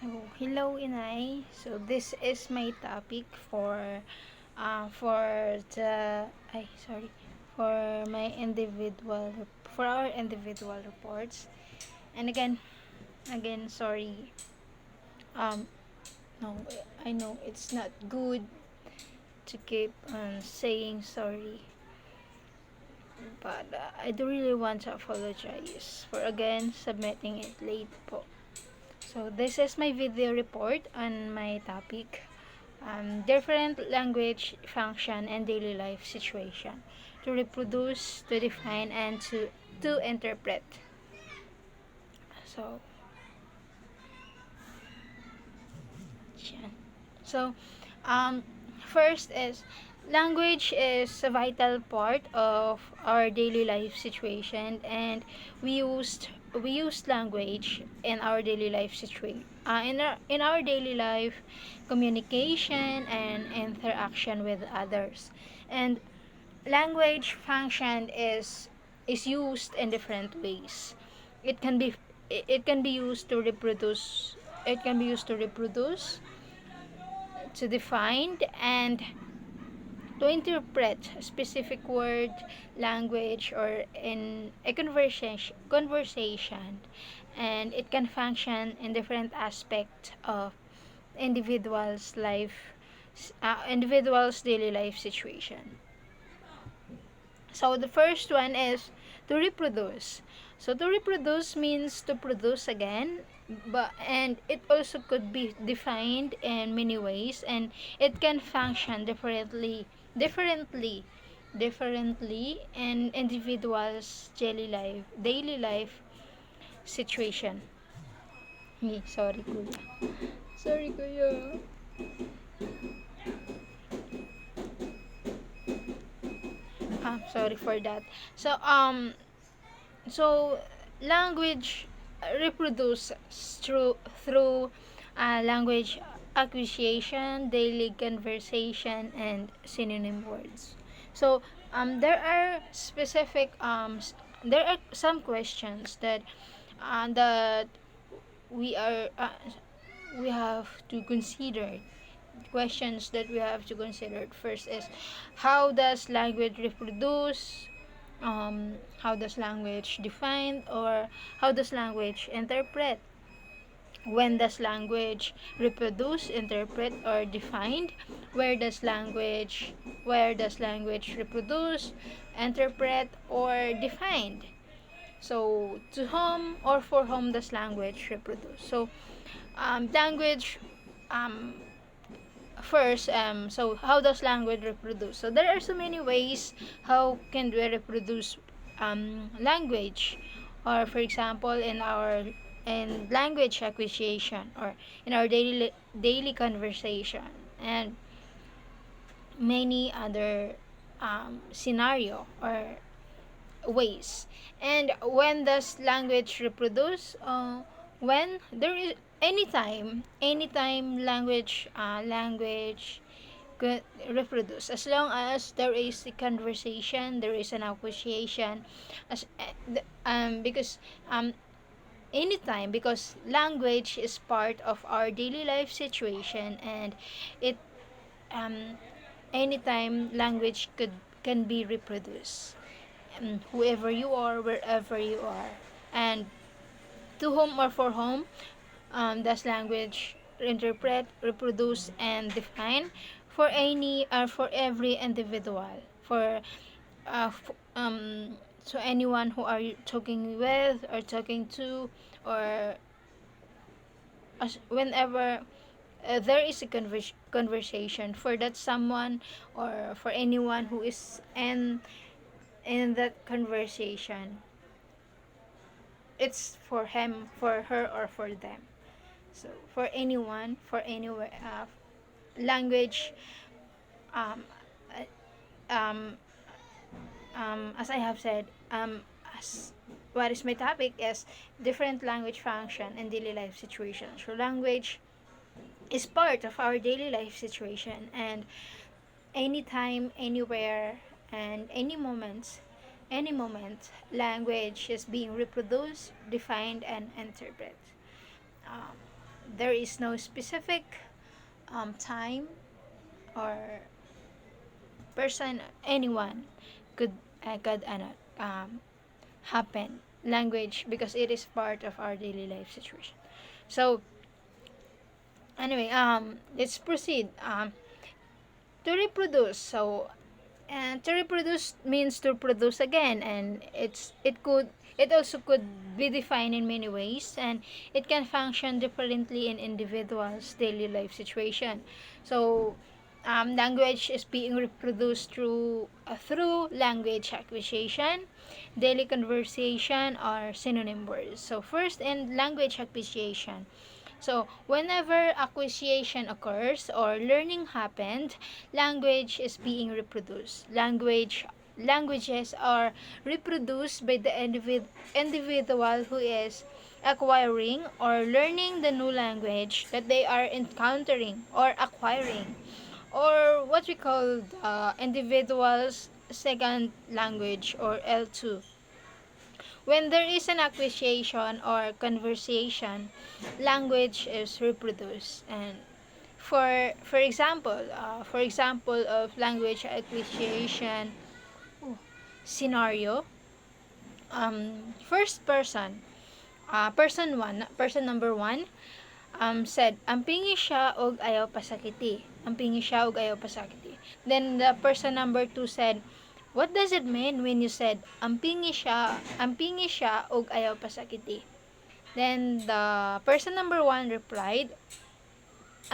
So, hello Inay. So, this is my topic the sorry for my for our individual reports. And again sorry. Um no, I know it's not good to keep on saying sorry, but I do really want to apologize for again submitting it late po. So, this is my video report on my topic, different language function and daily life situation, to reproduce, to define, and to interpret. So, yan. So, um, first is language is a vital part of our daily life situation, and we use language in our daily life situation. In our daily life communication and interaction with others, and language function is used in different ways. It can be it can be used to reproduce. It can be used to reproduce, to define, and to interpret a specific word, language, or in a conversation, and it can function in different aspects of individual's daily life situation. So the first one is to reproduce. So to reproduce means to produce again, but and it also could be defined in many ways, and it can function differently differently in individuals daily life situation. Sorry kuya. Sorry kuya. Sorry for that. So so language reproduces through language acquisition, daily conversation, and synonym words. So there are there are some questions that we are we have to consider. Questions that we have to consider first is, how does language reproduce, how does language define, or how does language interpret, when does language reproduce, interpret, or defined, where does language reproduce, interpret, or defined. So to whom or for whom does language reproduce? So language um, first, so how does language reproduce? So there are so many ways how can we reproduce language, or for example in language acquisition, or in our daily conversation, and many other scenario or ways. And when does language reproduce? When there is anytime language could reproduce, as long as there is a conversation, there is an acquisition, because anytime, because language is part of our daily life situation, and it um, anytime language can be reproduced, whoever you are, wherever you are. And to whom or for whom does language interpret, reproduce, and define? For every individual, for f- so anyone who are you talking with or talking to, or whenever there is a conversation for that someone, or for anyone who is in that conversation, it's for him, for her, or for them. So for anyone, for anywhere, language, um, um, as I have said, as what is my topic is different language function in daily life situations. So language is part of our daily life situation, and anytime, anywhere, and any moment, language is being reproduced, defined, and interpreted. Um, there is no specific time or person, anyone could happen language because it is part of our daily life situation. So anyway, let's proceed. To reproduce. So and to reproduce means to produce again, and it also could be defined in many ways, and it can function differently in individuals daily life situation. So language is being reproduced through language acquisition, daily conversation, or synonym words. So first, in language acquisition, so, whenever acquisition occurs or learning happened, language is being reproduced. Languages are reproduced by the individual who is acquiring or learning the new language that they are encountering or acquiring, or what we call individual's second language, or L2. When there is an acquisition or conversation, language is reproduced. And for example of language acquisition scenario, first person, person number one, said, "Ampingi siya og ayaw pasakiti." Ampingi siya og ayaw pasakiti. Then the person number two said, "What does it mean when you said, ampingi siya og ayaw pasakiti?" Then the person number one replied,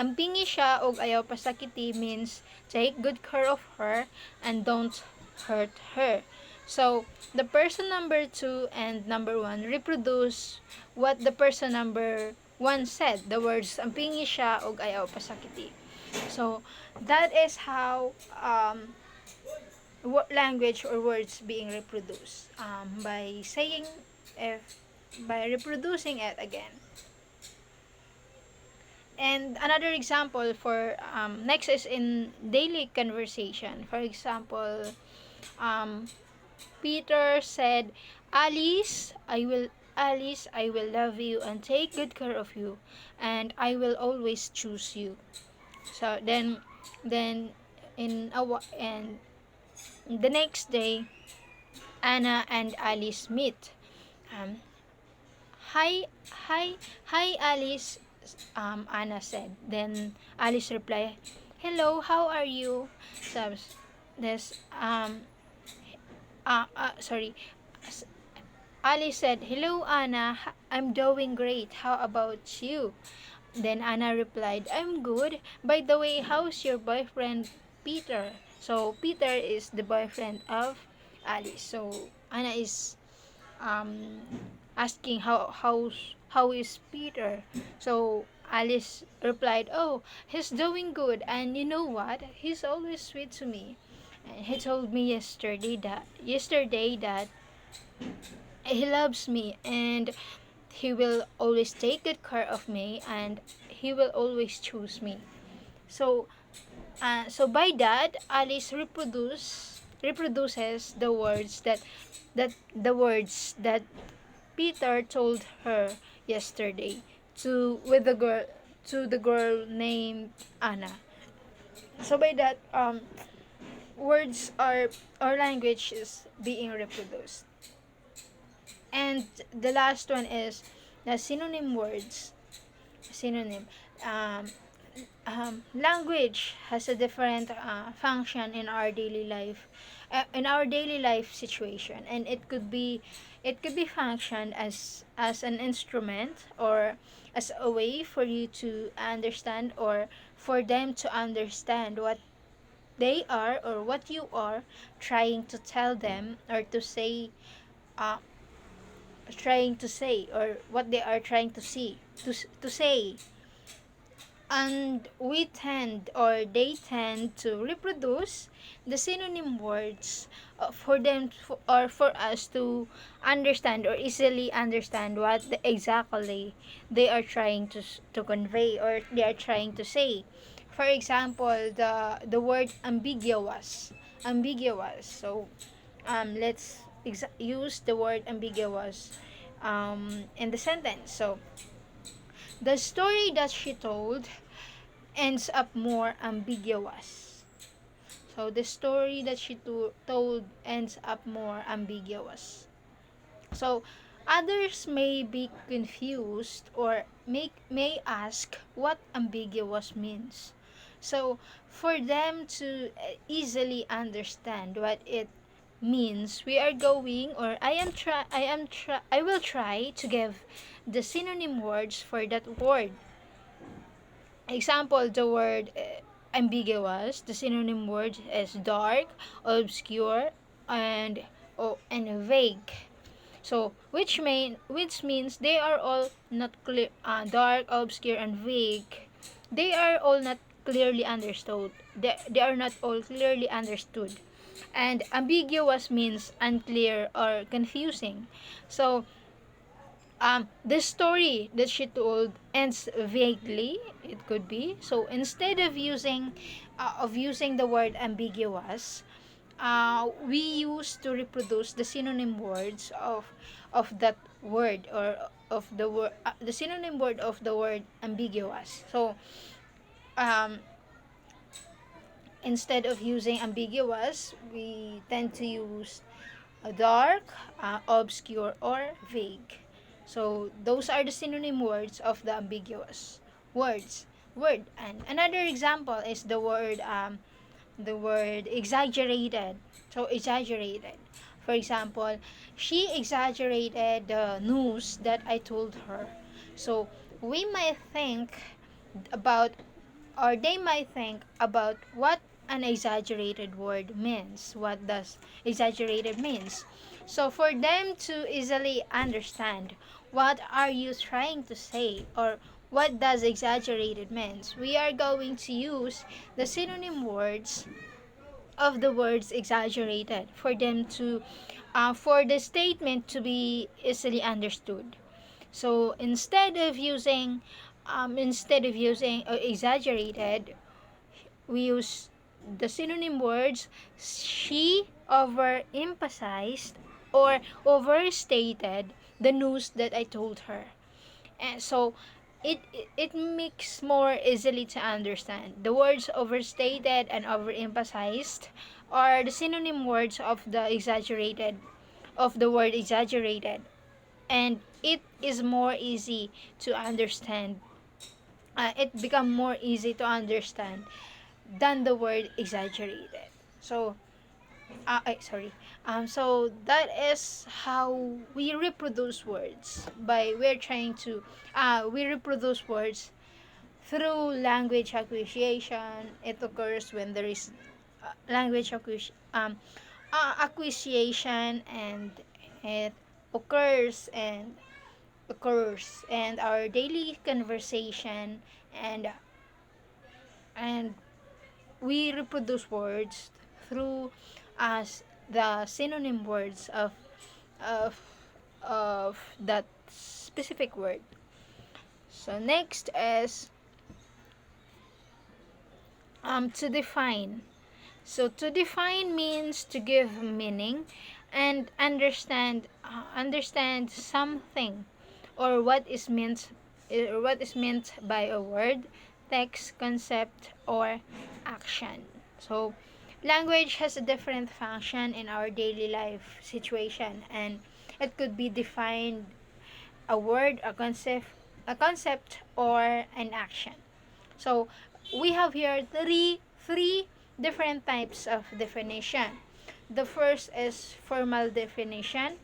"Ampingi siya og ayaw pasakiti" means take good care of her and don't hurt her. So, the person number two and number one reproduce what the person number one said, the words "ampingi siya og ayaw pasakiti." So, that is how language or words being reproduced, by saying, if by reproducing it again. And another example for next is in daily conversation. For example, um, Peter said, Alice, I will love you and take good care of you, and I will always choose you." So then and the next day, Anna and Alice meet. Um, hi, hi, Alice. Anna said. Then Alice replied, "Hello, how are you?" So this sorry. Alice said, "Hello, Anna. I'm doing great. How about you?" Then Anna replied, "I'm good. By the way, how's your boyfriend, Peter?" So Peter is the boyfriend of Alice. So Anna is um, asking how is Peter. So Alice replied, "Oh, he's doing good, and you know what? He's always sweet to me. And he told me yesterday that he loves me, and he will always take good care of me, and he will always choose me." So so by that, Alice reproduces the words that Peter told her yesterday to the girl named Anna. So by that, words are or language is being reproduced. And the last one is the synonym words. Synonym. Um, Language has a different function in our daily life situation, and it could be functioned as an instrument, or as a way for you to understand, or for them to understand what they are or what you are trying to tell them, or uh, or what they are trying to say. And they tend to reproduce the synonym words, or for us to understand or easily understand what exactly they are trying to convey, or they are trying to say. For example, the word ambiguous. So let's use the word ambiguous in the sentence. So the story that she told ends up more ambiguous. So the story that she told ends up more ambiguous. So others may be confused or may ask what ambiguous means. So for them to easily understand what it means, we are going, or I will try to give the synonym words for that word. Example, the word ambiguous, the synonym word is dark, obscure, and and vague. So, which means they are all not clear, dark, obscure, and vague. They are all not clearly understood. They are not all clearly understood. And ambiguous means unclear or confusing. So, the story that she told ends vaguely. It could be so. Instead of using the word ambiguous, we use to reproduce the synonym words of that word, or of the word, the synonym word of the word ambiguous. So um, instead of using ambiguous, we tend to use dark, obscure, or vague. So those are the synonym words of the ambiguous words word. And another example is the word exaggerated. So exaggerated. For example, she exaggerated the news that I told her. So we might think about, or they might think about what an exaggerated word means. What does exaggerated means? So for them to easily understand what are you trying to say, or what does exaggerated means, we are going to use the synonym words of the words exaggerated for them to for the statement to be easily understood. So instead of using exaggerated, we use the synonym words. She overemphasized or overstated the news that I told her. And so it makes more easily to understand. The words overstated and overemphasized are the synonym words of the word exaggerated, and it is more easy to understand. It become more easy to understand than the word exaggerated. So so that is how we reproduce words. By we're trying to we reproduce words through language acquisition. It occurs when there is language acquisition, and it occurs and our daily conversation, and and we reproduce words through as the synonym words of of that specific word. So next is to define. So to define means to give meaning and understand something, or what is meant by a word, text, concept, or action. So language has a different function in our daily life situation, and it could be defined a word, a concept, or an action. So we have here three different types of definition. The first is formal definition,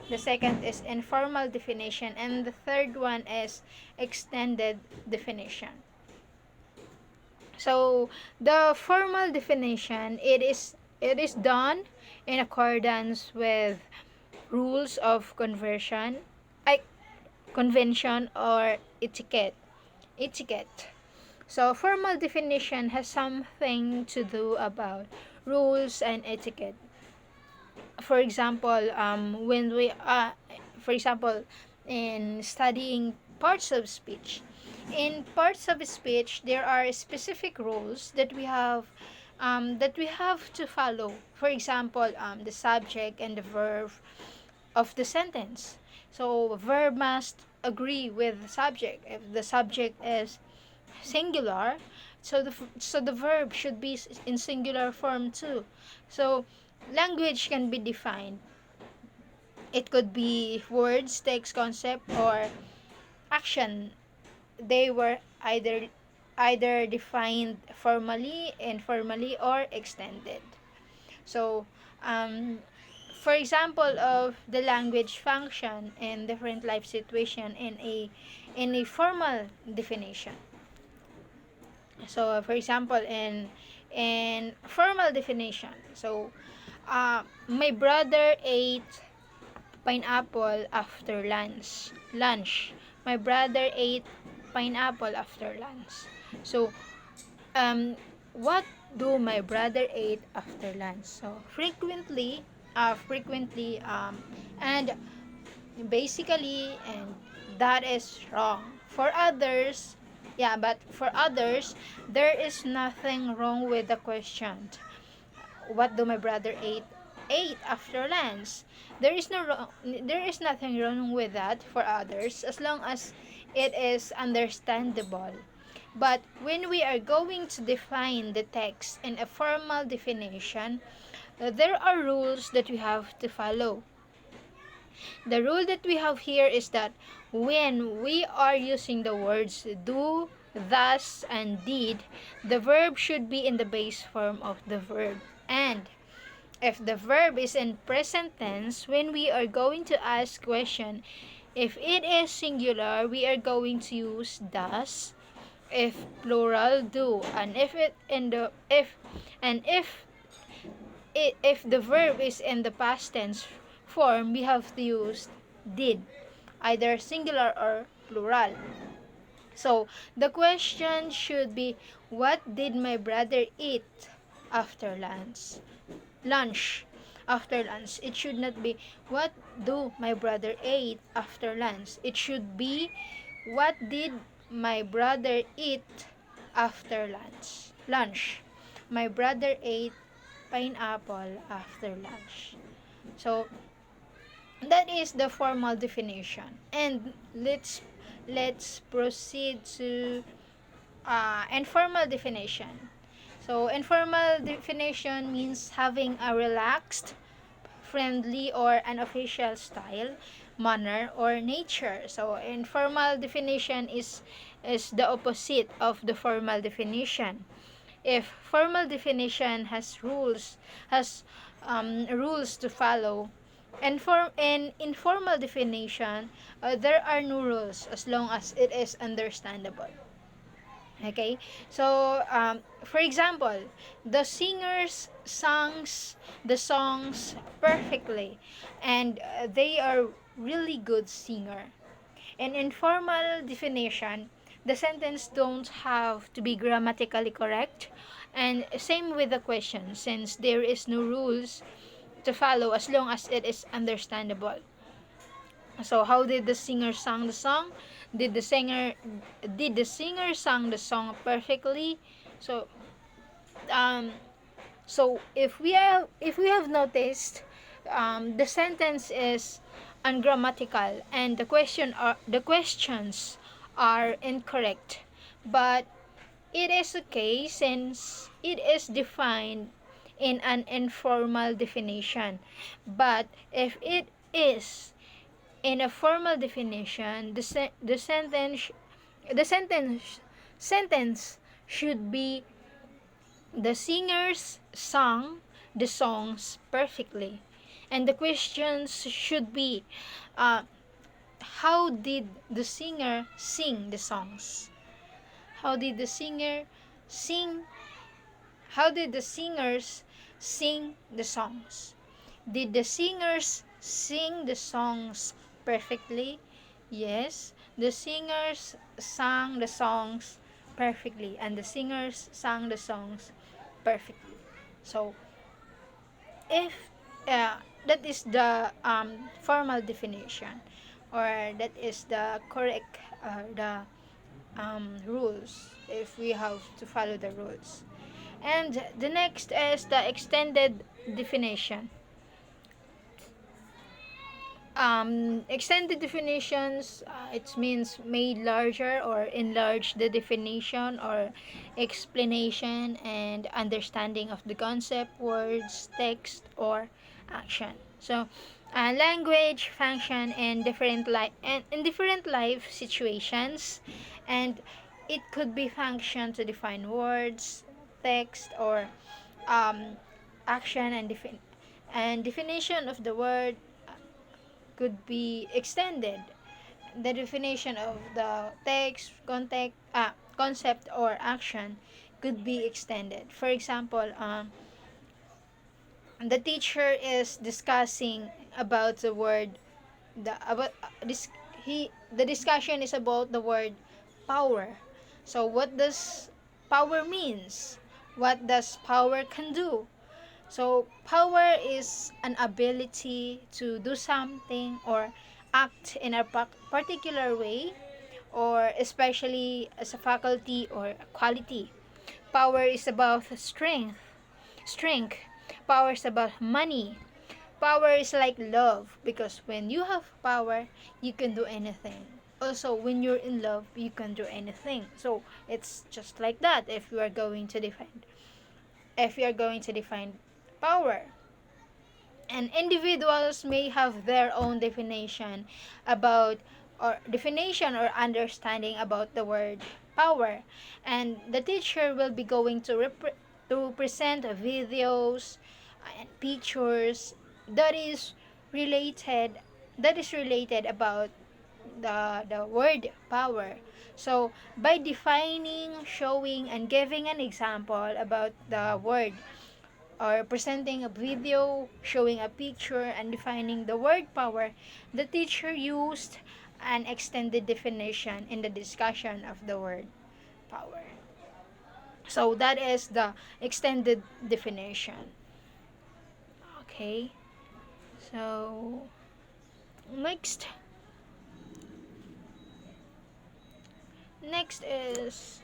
the second is informal definition, and the third one is extended definition. So the formal definition, it is done in accordance with rules of I, convention, or etiquette. So formal definition has something to do about rules and etiquette. For example, for example, in studying parts of speech, in parts of speech there are specific rules that we have to follow. For example, the subject and the verb of the sentence. So agree with the subject. If the subject is singular, so the verb should be in singular form too. So language can be defined. It could be words, text, concept, or action. They were either defined formally, informally, or extended. So, um, for example of the language function in different life situation in a formal definition. So, for example, in formal definition, so my brother ate pineapple after lunch. Lunch. My brother ate pineapple after lunch. So, what do my brother ate after lunch? So, and basically, and that is wrong. For others, yeah, but for others, there is nothing wrong with the question. What do my brother ate after lunch? There is nothing wrong with that for others as long as it is understandable. But when we are going to define the text in a formal definition, there are rules that we have to follow. The rule that we have here is that when we are using the words do, thus, and did, the verb should be in the base form of the verb. And if the verb is in present tense, when we are going to ask question, if it is singular, we are going to use does. If plural, do. And if the verb is in the past tense form, we have to use did, either singular or plural. So the question should be, what did my brother eat after lunch? Lunch. After lunch. It should not be, what do my brother ate after lunch? It should be, what did my brother eat after lunch? Lunch. My brother ate pineapple after lunch. So that is the formal definition. And let's proceed to informal definition. So informal definition means having a relaxed, friendly, or unofficial style, manner, or nature. So informal definition is the opposite of the formal definition. If formal definition has rules to follow, and for in informal definition, there are no rules as long as it is understandable. Okay, so for example, the singers songs the songs perfectly, and they are really good singer. In informal definition, the sentence don't have to be grammatically correct, and same with the question, since there is no rules to follow as long as it is understandable. So how did the singer sing the song? Did the singer sing the song perfectly? So um if we have noticed, the sentence is ungrammatical and the questions are incorrect, but it is okay since it is defined in an informal definition. But if it is in a formal definition, the sentence should be, the singers sang the songs perfectly. And the questions should be, uh, how did the singer sing the songs? How did the singer sing? How did the singers sing the songs? Did the singers sing the songs perfectly? Yes, the singers sang the songs perfectly, and the singers sang the songs perfectly. So, if that is the formal definition, or that is the correct the rules, if we have to follow the rules. And the next is the extended definition. Extended definitions, it means made larger or enlarge the definition or explanation and understanding of the concept, words, text, or action. So, language function in different life situations, and it could be function to define words, text, or um, action and definition of the word could be extended. The definition of the text, concept, or action could be extended. For example, the teacher is discussing about the word the about this he the discussion is about the word power. So what does power means? What does power can do? So, power is an ability to do something or act in a particular way, or especially as a faculty or a quality. Power is about strength. Strength. Power is about money. Power is like love because when you have power, you can do anything. Also, when you're in love, you can do anything. So, it's just like that if you are going to define power. And individuals may have their own definition or understanding about the word power, and the teacher will be going to present videos and pictures that is related related about the word power. So by defining, showing, and giving an example about the word, or presenting a video, showing a picture, and defining the word power, the teacher used an extended definition in the discussion of the word power. So that is the extended definition. Okay. So next next is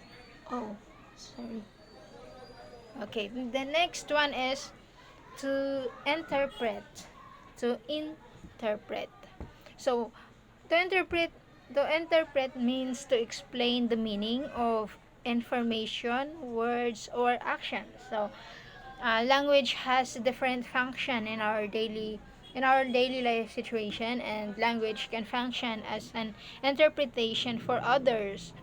oh sorry. Okay, the next one is to interpret. To interpret. So to interpret means to explain the meaning of information, words, or actions. So language has a different function in our daily life situation, and language can function as an interpretation for others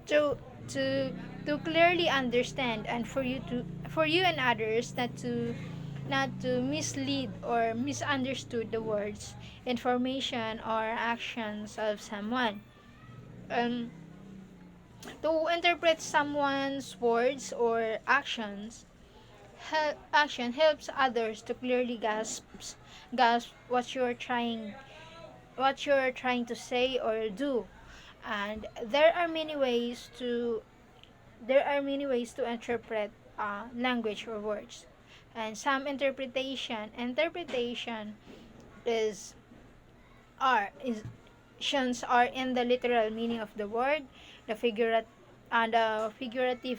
to to to clearly understand, and for you and others not to mislead or misunderstood the words, information, or actions of someone. um, to interpret someone's words or action helps others to clearly grasp what you're trying to say or do. And there are many ways to interpret language or words. And some interpretation is is actions are in the literal meaning of the word, the figurative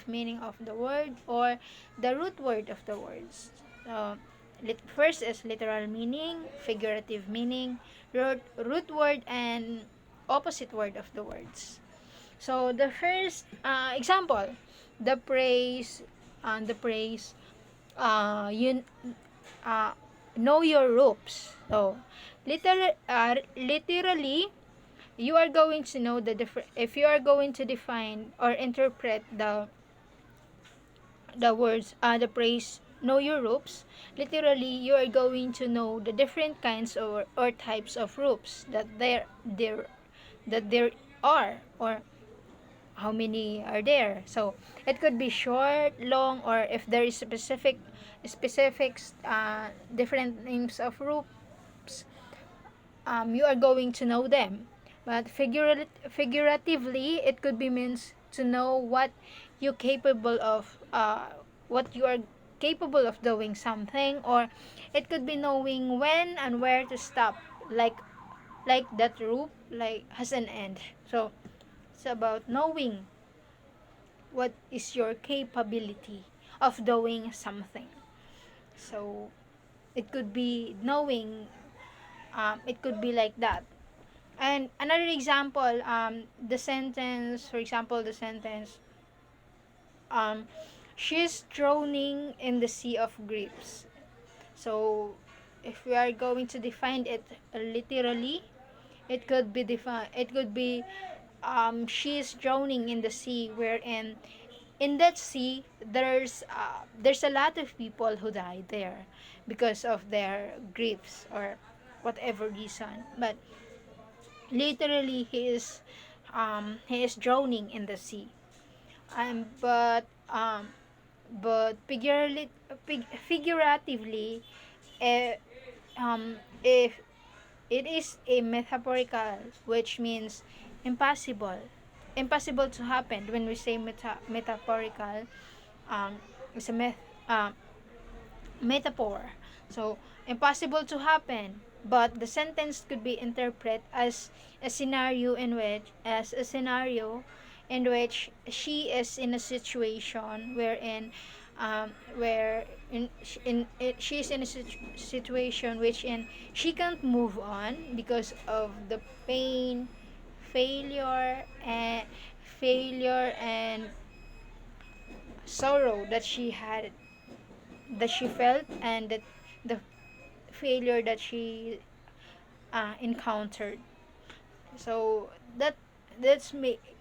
meaning of the word, or the root word of the words. So, first is literal meaning, figurative meaning, root word, and opposite word of the words. So the first example, the praise, the praise, you uh, know your ropes. So literally, you are going to know the different. If you are going to define or interpret the words, the praise, know your ropes. Literally, you are going to know the different kinds or types of ropes that there are, or how many are there. So it could be short, long, or if there is specific different names of ropes, you are going to know them. But figuratively, it could be means to know what you are capable of doing something, or it could be knowing when and where to stop, like that rope like has an end. So it's about knowing what is your capability of doing something. So it could be knowing it could be like that. And another example, the sentence, for example, the sentence, um, she's drowning in the sea of griefs. So, if we are going to define it literally, it could be she's drowning in the sea, wherein in that sea there's a lot of people who died there because of their griefs or whatever reason. But literally he is drowning in the sea. Um, but um, figuratively, eh, if it is a metaphorical, which means impossible, impossible to happen. When we say metaphorical, it's a um, metaphor. So impossible to happen. But the sentence could be interpreted as a scenario in which she is in a situation wherein where she's in a situation which in she can't move on because of the pain, failure and failure and sorrow that she felt, and that the failure that she encountered. So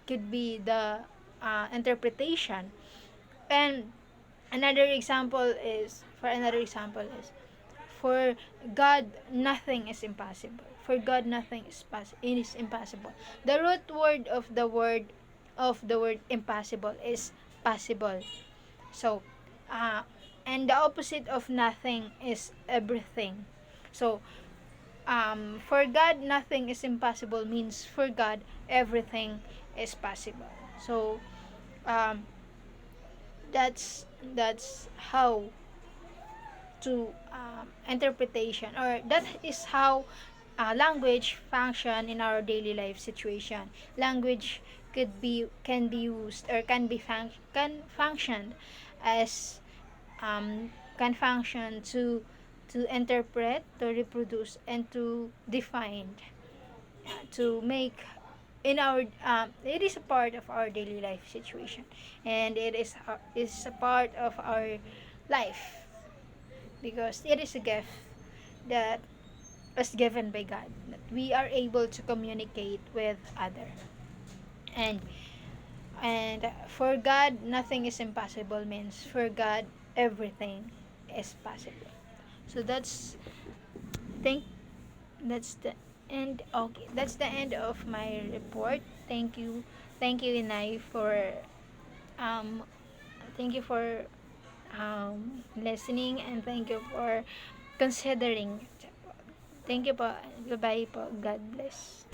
could be the interpretation. And another example is, for God nothing is impossible. For God nothing is impossible. The root word of the word impossible is possible. So, uh, and the opposite of nothing is everything. So, for God, nothing is impossible means for God, everything is possible. So, um, that's how to interpretation, or that is how language function in our daily life situation. Language can be used, or can function as can function to interpret, to reproduce, and to define, to make in our it is a part of our daily life situation, and is a part of our life, because it is a gift that was given by God, that we are able to communicate with other. And and for God nothing is impossible means for God everything is possible. So think that's the end. Okay, that's the end of my report. Thank you, Inay, for um thank you for listening, and thank you for considering. Thank you po. Goodbye po. God bless.